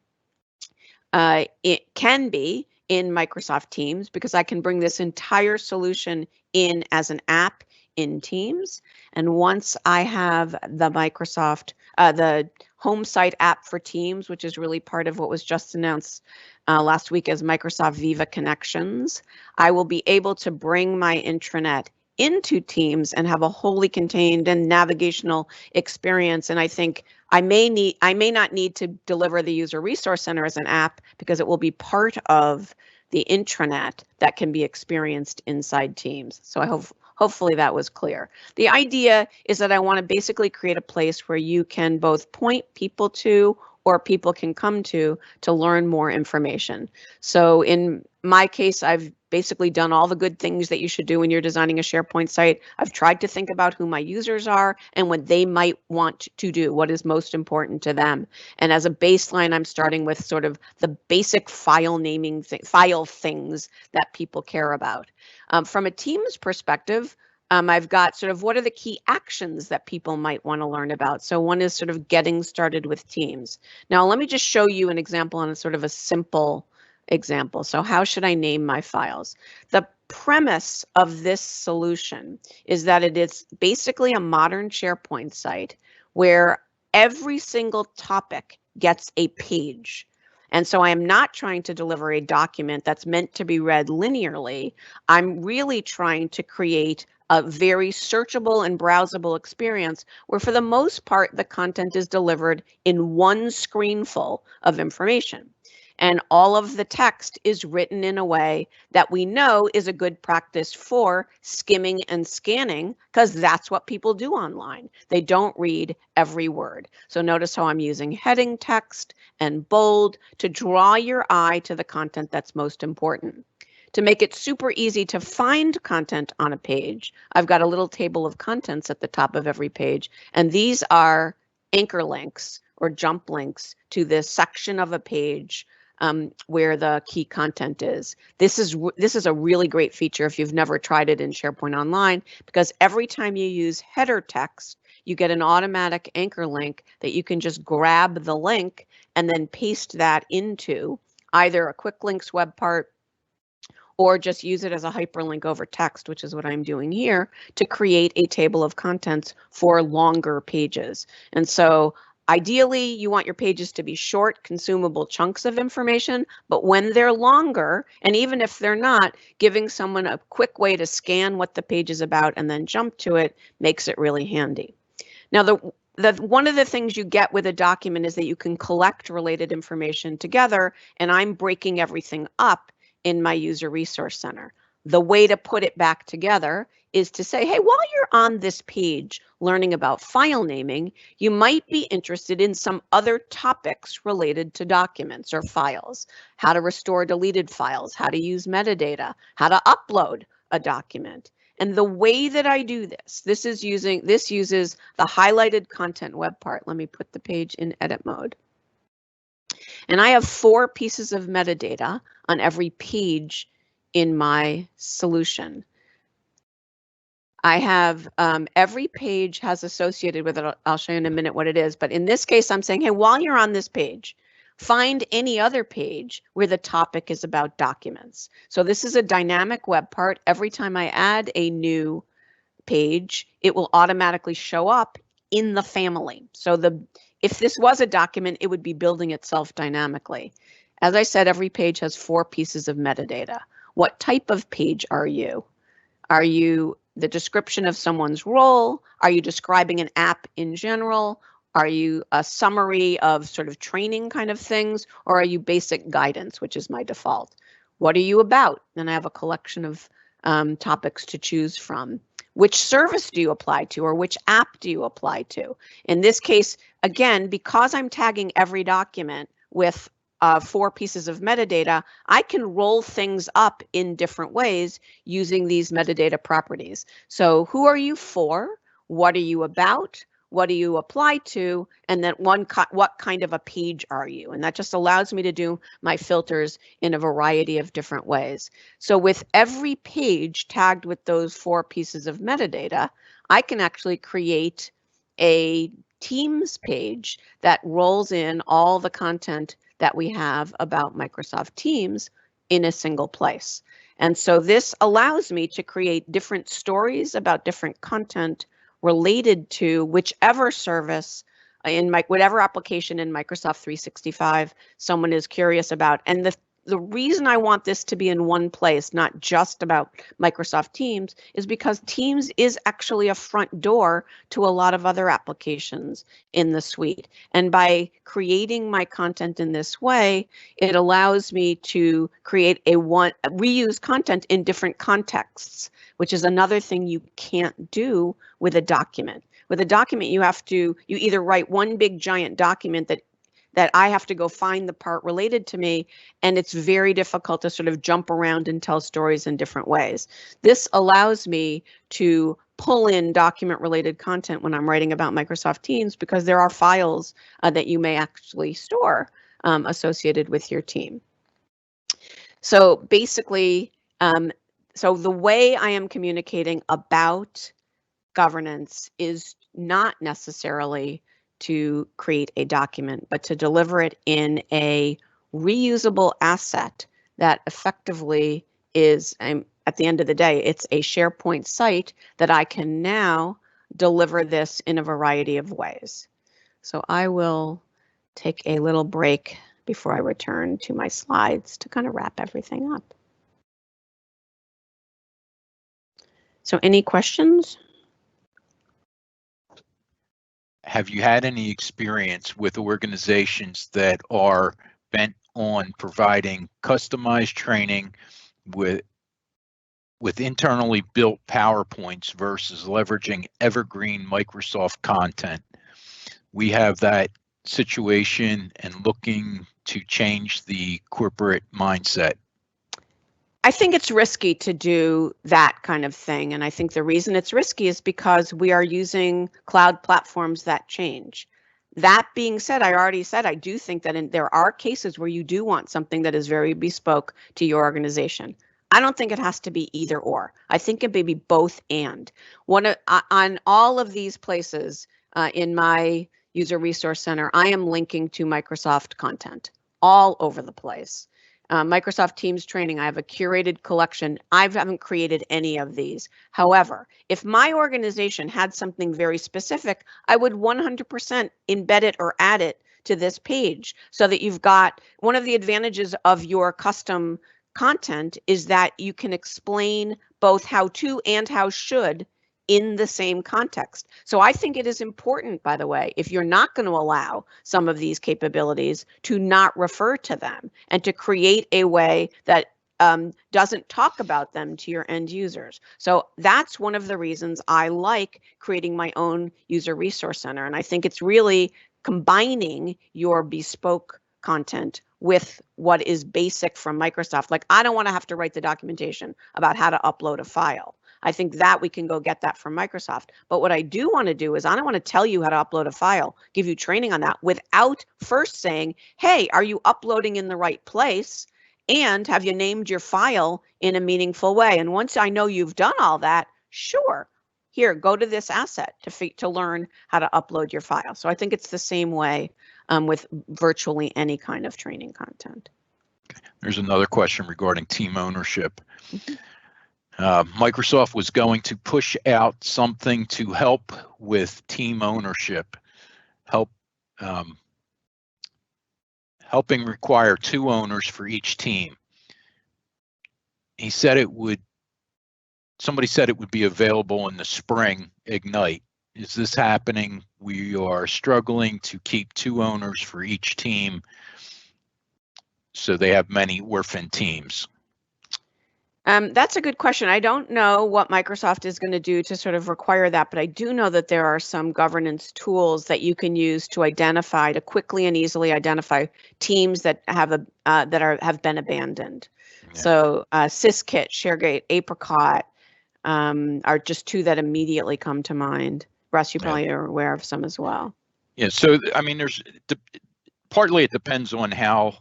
it can be in Microsoft Teams, because I can bring this entire solution in as an app in Teams. And once I have the Microsoft, the home site app for Teams, which is really part of what was just announced last week as Microsoft Viva Connections, I will be able to bring my intranet into Teams and have a wholly contained and navigational experience. And I think I may not need to deliver the User Resource Center as an app, because it will be part of the intranet that can be experienced inside Teams. So I hope hopefully that was clear. The idea is that I want to basically create a place where you can both point people to, or people can come to learn more information. So in my case, I've basically done all the good things that you should do when you're designing a SharePoint site. I've tried to think about who my users are and what they might want to do, what is most important to them. And as a baseline, I'm starting with sort of the basic file naming, file things that people care about. From a Teams perspective, I've got sort of what are the key actions that people might want to learn about. So one is sort of getting started with Teams. Now, let me just show you an example on a sort of a simple example. So how should I name my files? The premise of this solution is that it is basically a modern SharePoint site where every single topic gets a page. And so I am not trying to deliver a document that's meant to be read linearly. I'm really trying to create a very searchable and browsable experience where, for the most part, the content is delivered in one screenful of information. And all of the text is written in a way that we know is a good practice for skimming and scanning, because that's what people do online. They don't read every word. So notice how I'm using heading text and bold to draw your eye to the content that's most important. To make it super easy to find content on a page, I've got a little table of contents at the top of every page, and these are anchor links or jump links to this section of a page where the key content is. This is a really great feature if you've never tried it in SharePoint Online, because every time you use header text, you get an automatic anchor link that you can just grab the link and then paste that into either a quick links web part or just use it as a hyperlink over text, which is what I'm doing here, to create a table of contents for longer pages. And so ideally, you want your pages to be short, consumable chunks of information, but when they're longer, and even if they're not, giving someone a quick way to scan what the page is about and then jump to it makes it really handy. Now, one of the things you get with a document is that you can collect related information together, and I'm breaking everything up in my user resource center. The way to put it back together is to say, hey, while you're on this page learning about file naming, you might be interested in some other topics related to documents or files, how to restore deleted files, how to use metadata, how to upload a document. And the way that I do this uses the highlighted content web part. Let me put the page in edit mode. And I have 4 pieces of metadata on every page in my solution. I have every page has associated with it. I'll show you in a minute what it is. But in this case, I'm saying, hey, while you're on this page, find any other page where the topic is about documents. So this is a dynamic web part. Every time I add a new page, it will automatically show up in the family. So if this was a document, it would be building itself dynamically. As I said, every page has 4 pieces of metadata. What type of page are you? Are you the description of someone's role? Are you describing an app in general? Are you a summary of sort of training kind of things? Or are you basic guidance, which is my default? What are you about? And I have a collection of topics to choose from. Which service do you apply to, or which app do you apply to? In this case, again, because I'm tagging every document with 4 pieces of metadata, I can roll things up in different ways using these metadata properties. So who are you for? What are you about? What do you apply to? And then what kind of a page are you? And that just allows me to do my filters in a variety of different ways. So with every page tagged with those 4 pieces of metadata, I can actually create a Teams page that rolls in all the content that we have about Microsoft Teams in a single place. And so this allows me to create different stories about different content related to whichever service in whatever application in Microsoft 365 someone is curious about. And the reason I want this to be in one place, not just about Microsoft Teams, is because Teams is actually a front door to a lot of other applications in the suite. And by creating my content in this way, it allows me to create reuse content in different contexts, which is another thing you can't do with a document. With a document, you either write one big giant document that I have to go find the part related to me, and it's very difficult to sort of jump around and tell stories in different ways. This allows me to pull in document related content when I'm writing about Microsoft Teams, because there are files that you may actually store associated with your team. So basically, so the way I am communicating about governance is not necessarily to create a document, but to deliver it in a reusable asset that effectively is, at the end of the day, it's a SharePoint site that I can now deliver this in a variety of ways. So I will take a little break before I return to my slides to kind of wrap everything up. So any questions? Have you had any experience with organizations that are bent on providing customized training with internally built PowerPoints versus leveraging evergreen Microsoft content? We have that situation and looking to change the corporate mindset. I think it's risky to do that kind of thing. And I think the reason it's risky is because we are using cloud platforms that change. That being said, I already said I do think that there are cases where you do want something that is very bespoke to your organization. I don't think it has to be either or. I think it may be both and. On all of these places in my user resource center, I am linking to Microsoft content all over the place. Microsoft Teams training, I have a curated collection. I haven't created any of these. However, if my organization had something very specific, I would 100% embed it or add it to this page so that you've got one of the advantages of your custom content is that you can explain both how to and how should in the same context. So I think it is important, by the way, if you're not going to allow some of these capabilities, to not refer to them and to create a way that doesn't talk about them to your end users. So that's one of the reasons I like creating my own user resource center. And I think it's really combining your bespoke content with what is basic from Microsoft. Like, I don't want to have to write the documentation about how to upload a file. I think that we can go get that from Microsoft. But what I do want to do is I don't want to tell you how to upload a file, give you training on that without first saying, hey, are you uploading in the right place? And have you named your file in a meaningful way? And once I know you've done all that, sure, here, go to this asset to learn how to upload your file. So I think it's the same way with virtually any kind of training content. There's another question regarding team ownership. Microsoft was going to push out something to help with team ownership, helping require 2 owners for each team. He said somebody said it would be available in the spring Ignite. Is this happening? We are struggling to keep 2 owners for each team, so they have many orphan teams. That's a good question. I don't know what Microsoft is going to do to sort of require that, but I do know that there are some governance tools that you can use to quickly and easily identify teams that have been abandoned. Yeah. So Syskit, ShareGate, Apricot are just 2 that immediately come to mind. Russ, you probably are aware of some as well. Yeah. So I mean, partly it depends on how.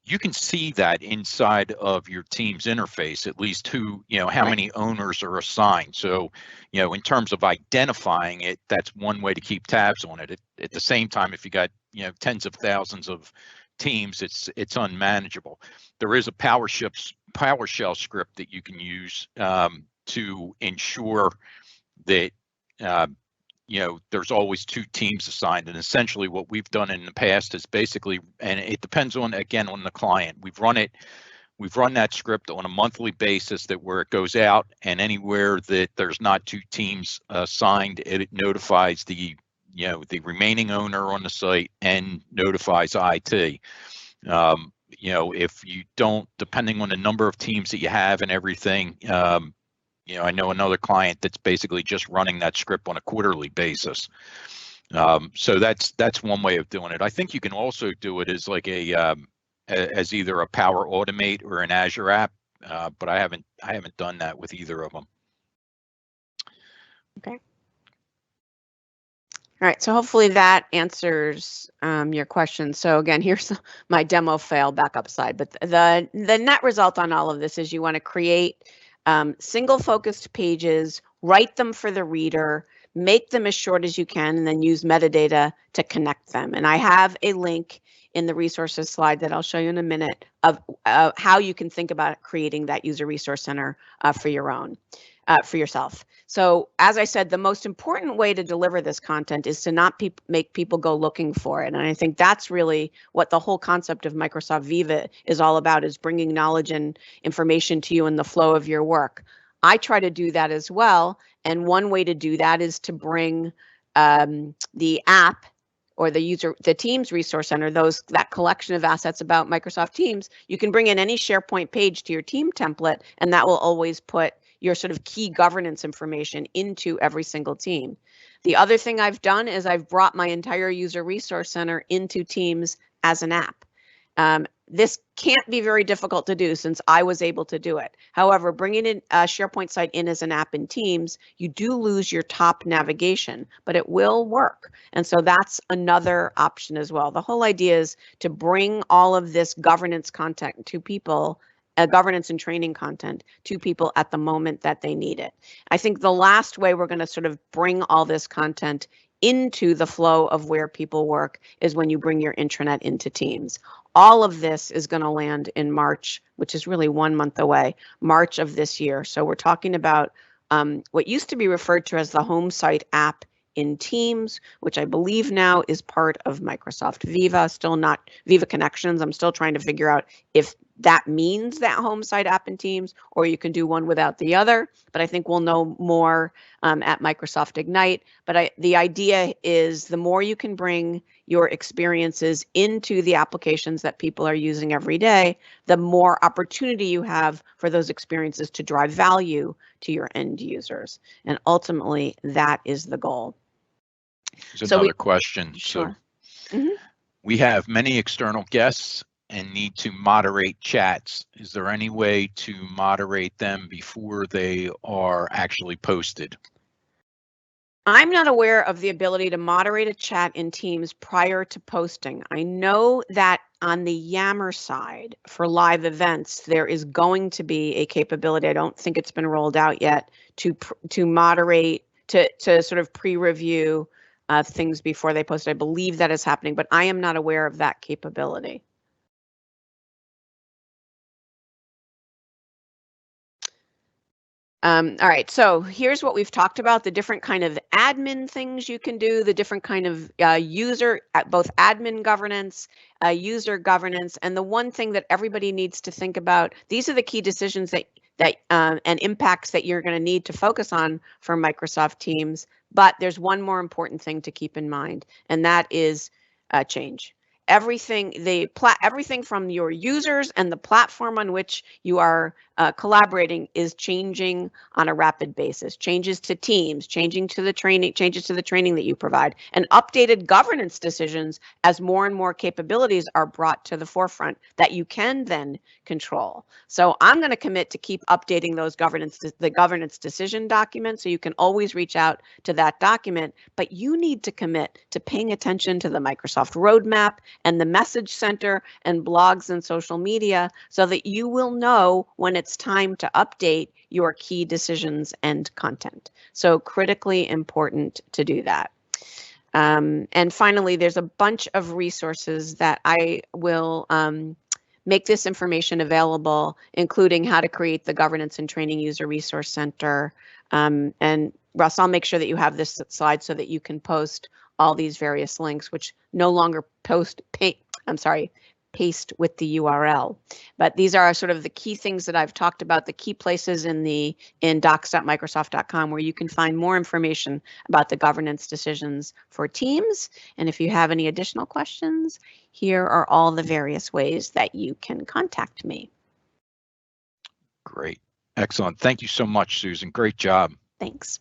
You can see that inside of your team's interface, at least how many owners are assigned. So, in terms of identifying it, that's one way to keep tabs on it. At the same time, if you got, tens of thousands of teams, it's unmanageable. There is a PowerShell script that you can use to ensure that there's always 2 teams assigned. And essentially what we've done in the past is basically, and it depends on the client. We've run that script on a monthly basis where it goes out, and anywhere that there's not 2 teams assigned, it notifies the remaining owner on the site and notifies IT. If you don't, depending on the number of teams that you have and everything, I know another client that's basically just running that script on a quarterly basis. So that's one way of doing it. I think you can also do it as like as either a Power Automate or an Azure app, but I haven't done that with either of them. Okay. All right, so hopefully that answers your question. So again, here's my demo fail backup slide. But the net result on all of this is you want to create single focused pages, write them for the reader, make them as short as you can, and then use metadata to connect them. And I have a link in the resources slide that I'll show you in a minute of how you can think about creating that user resource center for yourself. So as I said, the most important way to deliver this content is to not make people go looking for it. And I think that's really what the whole concept of Microsoft Viva is all about, is bringing knowledge and information to you in the flow of your work. I try to do that as well. And one way to do that is to bring the app or the Teams Resource Center, that collection of assets about Microsoft Teams. You can bring in any SharePoint page to your team template, and that will always put your sort of key governance information into every single team. The other thing I've done is I've brought my entire user resource center into Teams as an app. This can't be very difficult to do since I was able to do it. However, bringing in a SharePoint site in as an app in Teams, you do lose your top navigation, but it will work. And so that's another option as well. The whole idea is to bring all of this governance content to people, governance and training content to people at the moment that they need it. I think the last way we're going to sort of bring all this content into the flow of where people work is when you bring your intranet into Teams. All of this is going to land in March, which is really 1 month away, March of this year. So we're talking about what used to be referred to as the home site app in Teams, which I believe now is part of Microsoft Viva, still not Viva Connections. I'm still trying to figure out if that means that home site app in Teams, or you can do one without the other. But I think we'll know more at Microsoft Ignite. But the idea is the more you can bring your experiences into the applications that people are using every day, the more opportunity you have for those experiences to drive value to your end users. And ultimately, that is the goal. There's another question. Sure. So we have many external guests and need to moderate chats. Is there any way to moderate them before they are actually posted? I'm not aware of the ability to moderate a chat in Teams prior to posting. I know that on the Yammer side for live events, there is going to be a capability. I don't think it's been rolled out yet to moderate, to sort of pre-review things before they post. I believe that is happening, but I am not aware of that capability. All right, so here's what we've talked about, the different kind of admin things you can do, the different kind of user, both admin governance, user governance, and the one thing that everybody needs to think about, these are the key decisions that and impacts that you're going to need to focus on for Microsoft Teams. But there's one more important thing to keep in mind, and that is change. Everything from your users and the platform on which you are collaborating is changing on a rapid basis. Changes to Teams, changes to the training that you provide, and updated governance decisions as more and more capabilities are brought to the forefront that you can then control. So I'm going to commit to keep updating those the governance decision document, so you can always reach out to that document, but you need to commit to paying attention to the Microsoft roadmap and the message center and blogs and social media so that you will know when it's time to update your key decisions and content. So critically important to do that. And finally, there's a bunch of resources that I will make this information available, including how to create the Governance and Training User Resource Center. And Russ, I'll make sure that you have this slide so that you can post all these various links, which no longer paste with the URL. But these are sort of the key things that I've talked about, the key places in docs.microsoft.com where you can find more information about the governance decisions for Teams. And if you have any additional questions, here are all the various ways that you can contact me. Great. Excellent. Thank you so much, Susan. Great job. Thanks.